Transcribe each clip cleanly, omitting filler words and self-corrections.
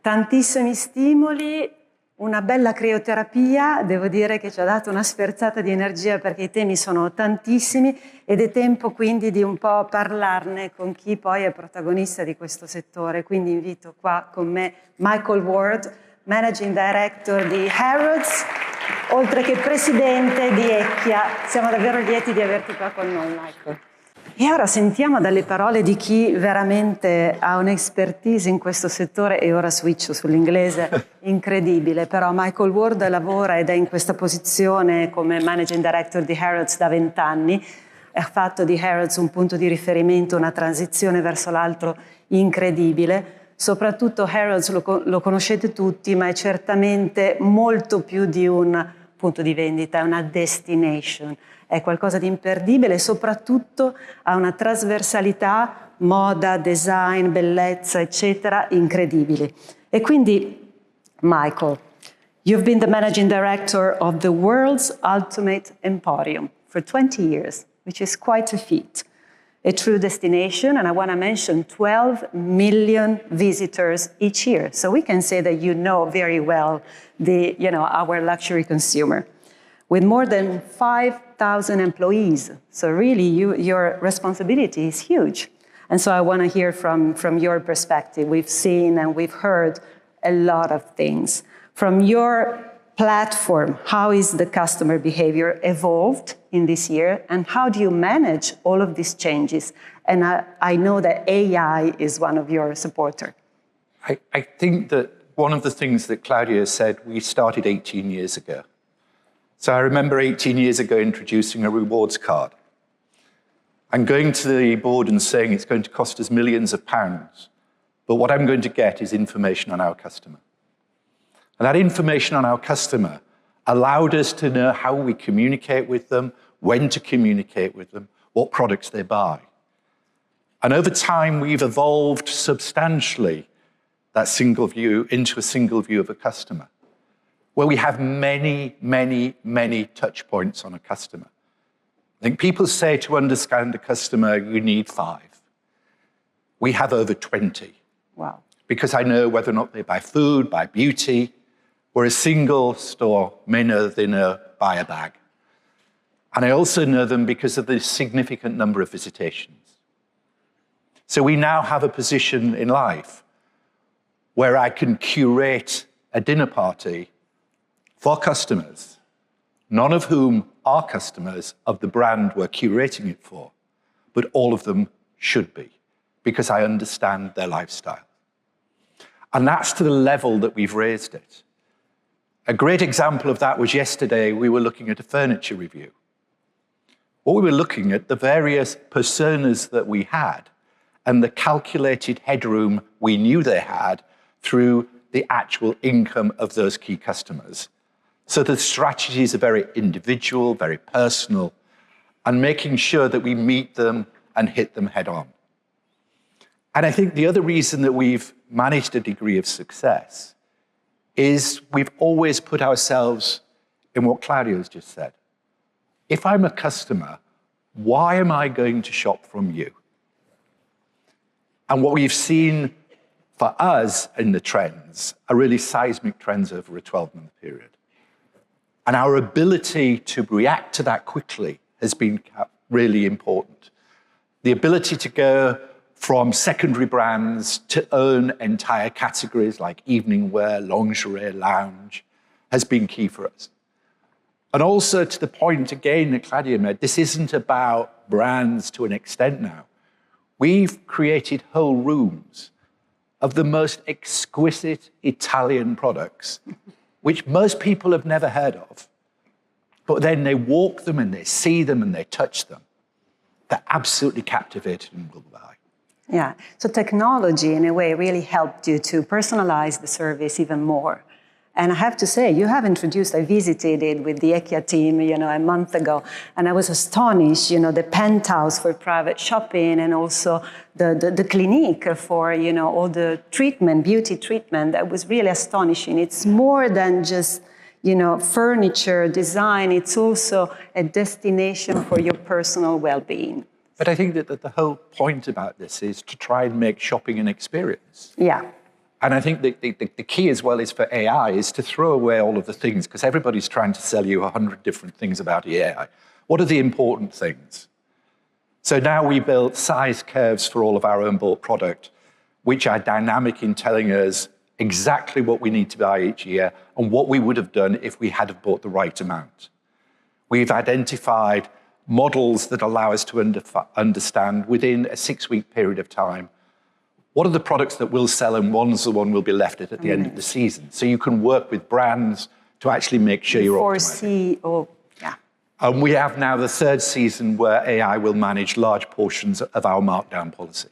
tantissimi stimoli, una bella crioterapia, devo dire che ci ha dato una sferzata di energia perché i temi sono tantissimi ed è tempo quindi di un po' parlarne con chi poi è protagonista di questo settore. Quindi invito qua con me Michael Ward, Managing Director di Harrods, oltre che Presidente di ECCIA. Siamo davvero lieti di averti qua con noi, Michael. E ora sentiamo dalle parole di chi veramente ha un'expertise in questo settore, e ora switcho sull'inglese, incredibile, però Michael Ward lavora ed è in questa posizione come Managing Director di Harrods da 20 anni, ha fatto di Harrods un punto di riferimento, una transizione verso l'altro incredibile. Soprattutto Harrods lo conoscete tutti, ma è certamente molto più di un punto di vendita, è una destination. È qualcosa di imperdibile e soprattutto ha una trasversalità, moda, design, bellezza, eccetera, incredibili. E quindi, Michael, you've been the managing director of the world's ultimate emporium for 20 years, which is quite a feat. A true destination, and I want to mention 12 million visitors each year. So we can say that you know very well our luxury consumer. With more than 5,000 employees. So really, your responsibility is huge. And so I want to hear from your perspective. We've seen and we've heard a lot of things. From your platform, how is the customer behavior evolved in this year? And how do you manage all of these changes? And I know that AI is one of your supporters. I think that one of the things that Claudia said, we started 18 years ago. So I remember 18 years ago introducing a rewards card and going to the board and saying it's going to cost us millions of pounds, but what I'm going to get is information on our customer. And that information on our customer allowed us to know how we communicate with them, when to communicate with them, what products they buy. And over time, we've evolved substantially that single view into a single view of a customer, where we have many, many, many touch points on a customer. I think people say to understand a customer, you need 5. We have over 20. Wow. Because I know whether or not they buy food, buy beauty, where a single store may know they buy a bag. And I also know them because of the significant number of visitations. So we now have a position in life where I can curate a dinner party for customers, none of whom are customers of the brand we're curating it for, but all of them should be, because I understand their lifestyle. And that's to the level that we've raised it. A great example of that was yesterday, we were looking at a furniture review. What we were looking at, the various personas that we had and the calculated headroom we knew they had through the actual income of those key customers. So the strategies are very individual, very personal, and making sure that we meet them and hit them head on. And I think the other reason that we've managed a degree of success is we've always put ourselves in what Claudio's just said. If I'm a customer, why am I going to shop from you? And what we've seen for us in the trends are really seismic trends over a 12-month period. And our ability to react to that quickly has been really important. The ability to go from secondary brands to own entire categories like evening wear, lingerie, lounge, has been key for us. And also to the point, again, that Claudia made, this isn't about brands to an extent now. We've created whole rooms of the most exquisite Italian products, which most people have never heard of. But then they walk them and they see them and they touch them. They're absolutely captivated and will buy. Yeah, so technology in a way really helped you to personalize the service even more. And I have to say, you have introduced, I visited it with the ECCIA team, a month ago, and I was astonished, the penthouse for private shopping and also the clinique for, all the treatment, beauty treatment. That was really astonishing. It's more than just, furniture, design. It's also a destination for your personal well-being. But I think that the whole point about this is to try and make shopping an experience. Yeah. And I think the key as well is for AI is to throw away all of the things, because everybody's trying to sell you 100 different things about AI. What are the important things? So now we built size curves for all of our own bought product, which are dynamic in telling us exactly what we need to buy each year and what we would have done if we had have bought the right amount. We've identified models that allow us to understand within a 6-week period of time what are the products that will sell and one's the one will be left at the end of the season. So you can work with brands to actually make sure you're optimizing. And we have now the 3rd season where AI will manage large portions of our markdown policy.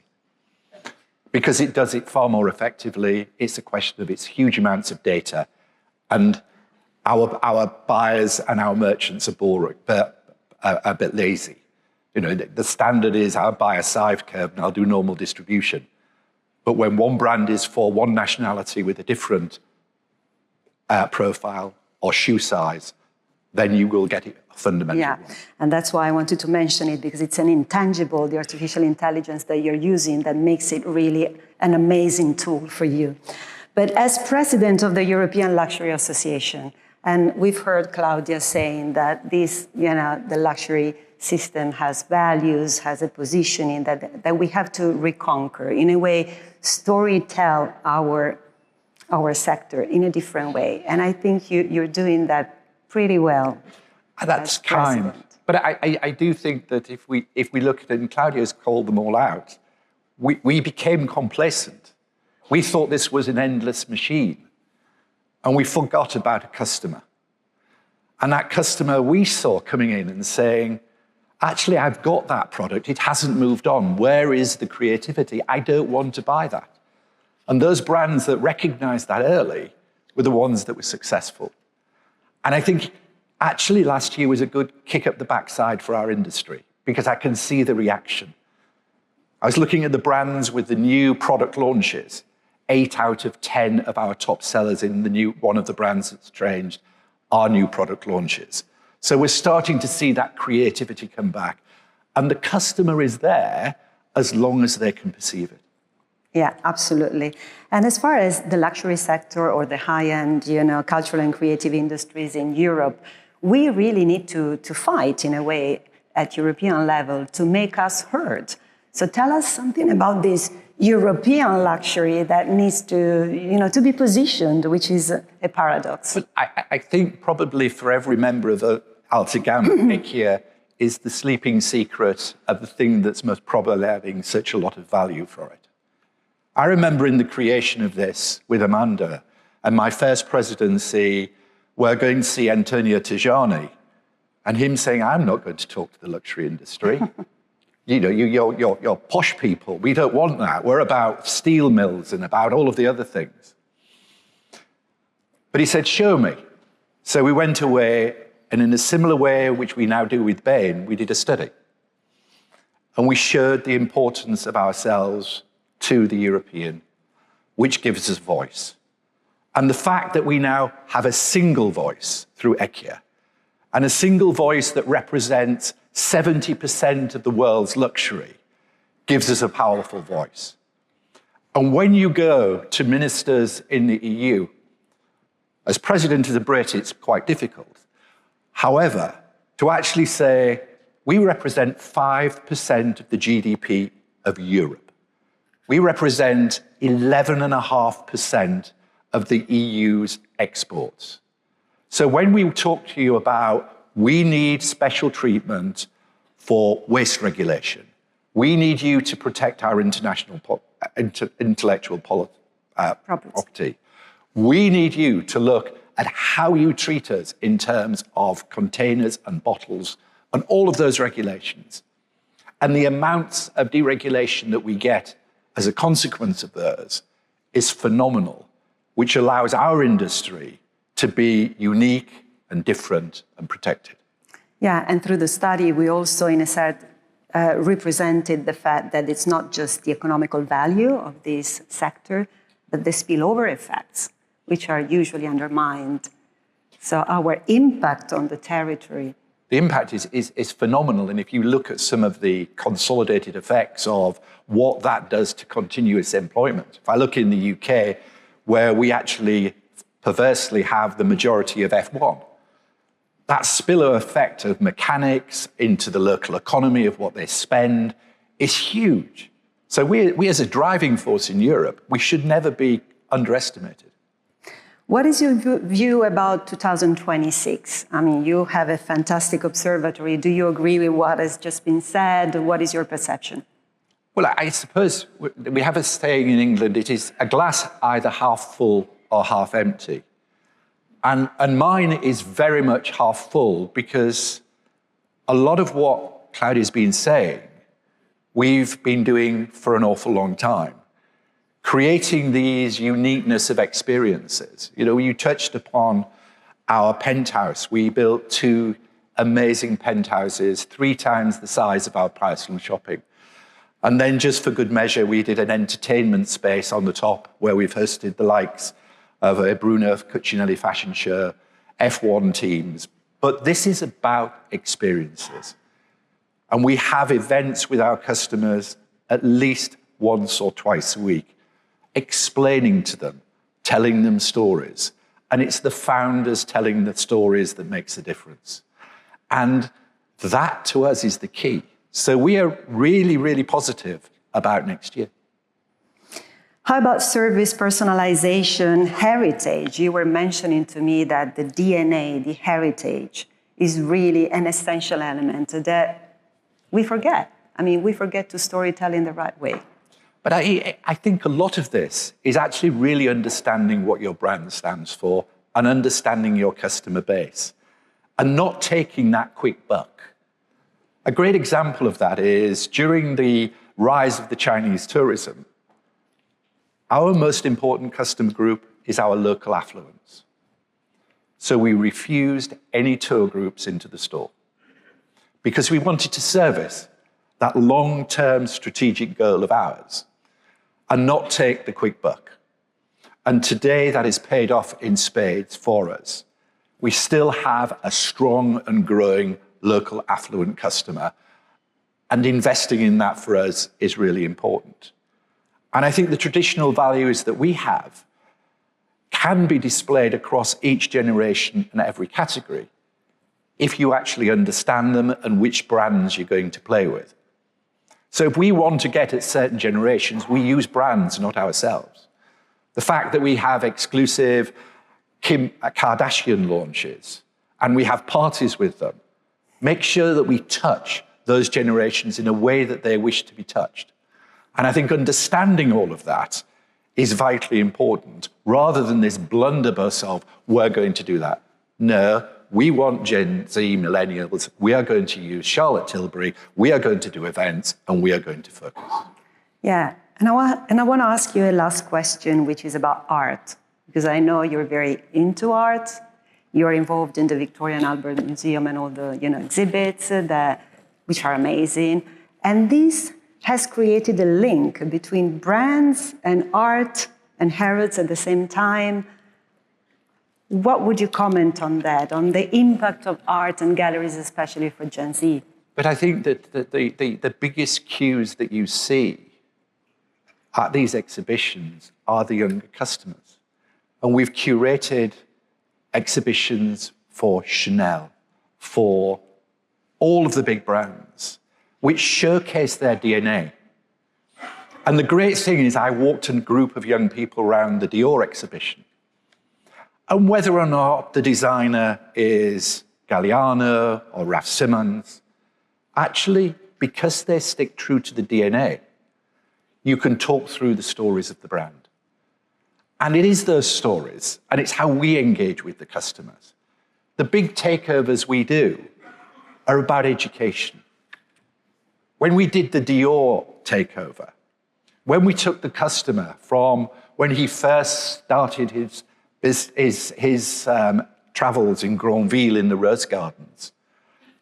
Because it does it far more effectively, it's a question of its huge amounts of data. And our buyers and our merchants are boring, a bit lazy. You know, the standard is I'll buy a size curve and I'll do normal distribution. But when one brand is for one nationality with a different profile or shoe size, then you will get it fundamentally wrong. And that's why I wanted to mention it, because it's an intangible, the artificial intelligence that you're using, that makes it really an amazing tool for you. But as president of the European Luxury Association, and we've heard Claudia saying that this, the luxury system has values, has a positioning that we have to reconquer, in a way, storytell our sector in a different way. And I think you're doing that pretty well. That's kind. But I do think that if we look at it, and Claudia's called them all out, we became complacent. We thought this was an endless machine. And we forgot about a customer. And that customer we saw coming in and saying, actually, I've got that product. It hasn't moved on. Where is the creativity? I don't want to buy that. And those brands that recognized that early were the ones that were successful. And I think actually last year was a good kick up the backside for our industry, because I can see the reaction. I was looking at the brands with the new product launches. 8 out of 10 of our top sellers in the new one of the brands that's changed are new product launches. So we're starting to see that creativity come back. And the customer is there as long as they can perceive it. Yeah, absolutely. And as far as the luxury sector or the high-end, cultural and creative industries in Europe, we really need to fight in a way at European level to make us heard. So tell us something about this European luxury that needs to be positioned, which is a paradox. But I think probably for every member of the Altagamma, ECCIA is the sleeping secret of the thing that's most probably having such a lot of value for it. I remember in the creation of this with Amanda and my first presidency, we're going to see Antonio Tajani and him saying, I'm not going to talk to the luxury industry. You're posh people. We don't want that. We're about steel mills and about all of the other things. But he said, show me. So we went away, and in a similar way, which we now do with Bain, we did a study. And we showed the importance of ourselves to the European, which gives us voice. And the fact that we now have a single voice through ECCIA, and a single voice that represents 70% of the world's luxury, gives us a powerful voice. And when you go to ministers in the EU, as president of the Brit, it's quite difficult. However, to actually say, we represent 5% of the GDP of Europe. We represent 11.5% of the EU's exports. So when we talk to you about we need special treatment for waste regulation, we need you to protect our intellectual property, we need you to look at how you treat us in terms of containers and bottles and all of those regulations. And the amounts of deregulation that we get as a consequence of those is phenomenal, which allows our industry to be unique and different and protected. Yeah, and through the study, we also, in a sense, represented the fact that it's not just the economical value of this sector, but the spillover effects, which are usually undermined. So our impact on the territory. The impact is phenomenal. And if you look at some of the consolidated effects of what that does to continuous employment, if I look in the UK, where we actually perversely have the majority of F1. That spillover effect of mechanics into the local economy of what they spend is huge. So we as a driving force in Europe, we should never be underestimated. What is your view about 2026? I mean, you have a fantastic observatory. Do you agree with what has just been said? What is your perception? Well, I suppose we have a saying in England, it is a glass either half full or half empty. And mine is very much half full, because a lot of what Claudia's been saying, we've been doing for an awful long time. Creating these uniqueness of experiences. You know, you touched upon our penthouse. We built 2 amazing penthouses, 3 times the size of our Priceland shopping. And then just for good measure, we did an entertainment space on the top where we've hosted the likes of a Bruno Cucinelli fashion show, F1 teams. But this is about experiences. And we have events with our customers at least once or twice a week, explaining to them, telling them stories. And it's the founders telling the stories that makes a difference. And that to us is the key. So we are really, really positive about next year. How about service personalization, heritage? You were mentioning to me that the DNA, the heritage, is really an essential element that we forget. I mean, we forget to storytell in the right way. But I think a lot of this is actually really understanding what your brand stands for and understanding your customer base and not taking that quick buck. A great example of that is during the rise of the Chinese tourism, our most important customer group is our local affluence. So we refused any tour groups into the store because we wanted to service that long-term strategic goal of ours and not take the quick buck. And today that is paid off in spades for us. We still have a strong and growing local affluent customer, and investing in that for us is really important. And I think the traditional values that we have can be displayed across each generation and every category if you actually understand them and which brands you're going to play with. So if we want to get at certain generations, we use brands, not ourselves. The fact that we have exclusive Kim Kardashian launches and we have parties with them, make sure that we touch those generations in a way that they wish to be touched. And I think understanding all of that is vitally important, rather than this blunderbuss of, we're going to do that. No, we want Gen Z millennials. We are going to use Charlotte Tilbury. We are going to do events, and we are going to focus. Yeah, and I want to ask you a last question, which is about art, because I know you're very into art. You're involved in the Victoria and Albert Museum and all the exhibits which are amazing. And this has created a link between brands and art and Harrods at the same time. What would you comment on that, on the impact of art and galleries, especially for Gen Z? But I think that the biggest cues that you see at these exhibitions are the younger customers. And we've curated exhibitions for Chanel, for all of the big brands, which showcase their DNA. And the great thing is I walked a group of young people around the Dior exhibition. And whether or not the designer is Galliano or Raf Simons, actually, because they stick true to the DNA, you can talk through the stories of the brand. And it is those stories, and it's how we engage with the customers. The big takeovers we do are about education. When we did the Dior takeover, when we took the customer from when he first started his travels in Granville in the Rose Gardens,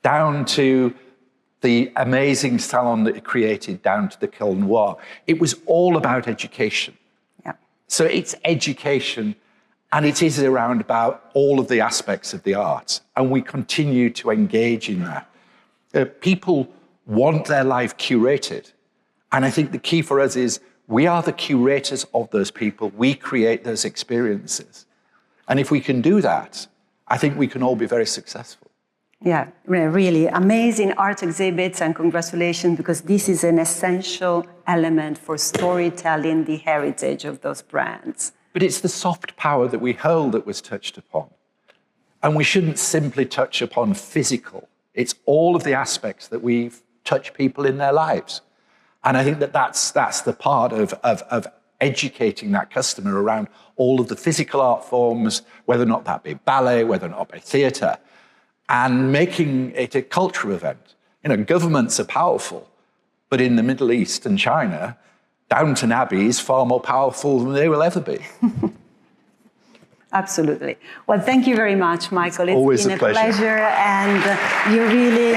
down to the amazing salon that he created, down to the Col Noir, it was all about education. Yeah. So it's education, and it is around about all of the aspects of the arts, and we continue to engage in that. People want their life curated, and I think the key for us is We are the curators of those people. We create those experiences. And if we can do that, I think we can all be very successful. Yeah, really amazing art exhibits, and congratulations, because this is an essential element for storytelling the heritage of those brands. But it's the soft power that we hold that was touched upon. And we shouldn't simply touch upon physical. It's all of the aspects that we touch people in their lives. And I think that that's the part of educating that customer around all of the physical art forms, whether or not that be ballet, whether or not be theatre, and making it a cultural event. You know, governments are powerful, but in the Middle East and China, Downton Abbey is far more powerful than they will ever be. Absolutely. Well, thank you very much, Michael. It's always been a pleasure. And you really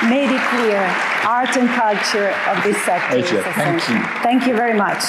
made it clear, art and culture of this sector. Thank you. Thank you very much.